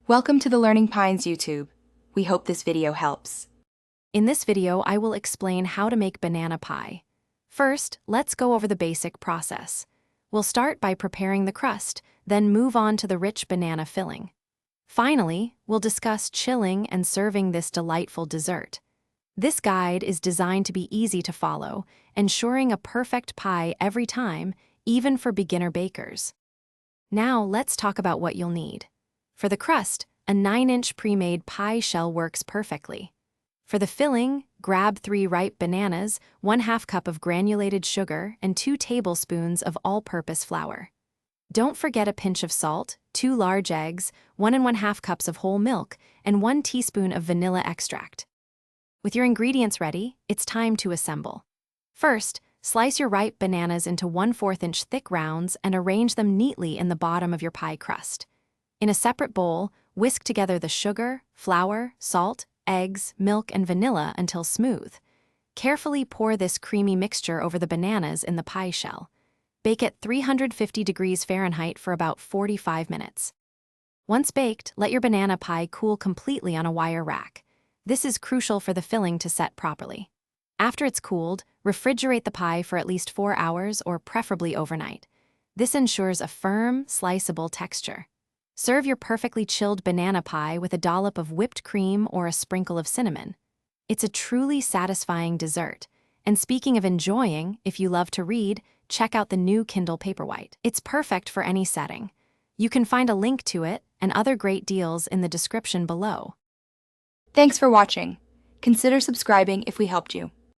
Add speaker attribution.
Speaker 1: Welcome to the Learning Pines YouTube. We hope this video helps.
Speaker 2: In this video, I will explain how to make banana pie. First, let's go over the basic process. We'll start by preparing the crust, then move on to the rich banana filling. Finally, we'll discuss chilling and serving this delightful dessert. This guide is designed to be easy to follow, ensuring a perfect pie every time, even for beginner bakers. Now, let's talk about what you'll need. For the crust, a 9-inch pre-made pie shell works perfectly. For the filling, grab 3 ripe bananas, 1/2 cup of granulated sugar, and 2 tablespoons of all-purpose flour. Don't forget a pinch of salt, 2 large eggs, 1 1/2 cups of whole milk, and 1 teaspoon of vanilla extract. With your ingredients ready, it's time to assemble. First, slice your ripe bananas into 1/4 inch thick rounds and arrange them neatly in the bottom of your pie crust. In a separate bowl, whisk together the sugar, flour, salt, eggs, milk, and vanilla until smooth. Carefully pour this creamy mixture over the bananas in the pie shell. Bake at 350 degrees Fahrenheit for about 45 minutes. Once baked, let your banana pie cool completely on a wire rack. This is crucial for the filling to set properly. After it's cooled, refrigerate the pie for at least 4 hours or preferably overnight. This ensures a firm, sliceable texture. Serve your perfectly chilled banana pie with a dollop of whipped cream or a sprinkle of cinnamon. It's a truly satisfying dessert. And speaking of enjoying, if you love to read, check out the new Kindle Paperwhite. It's perfect for any setting. You can find a link to it and other great deals in the description below.
Speaker 1: Thanks for watching. Consider subscribing if we helped you.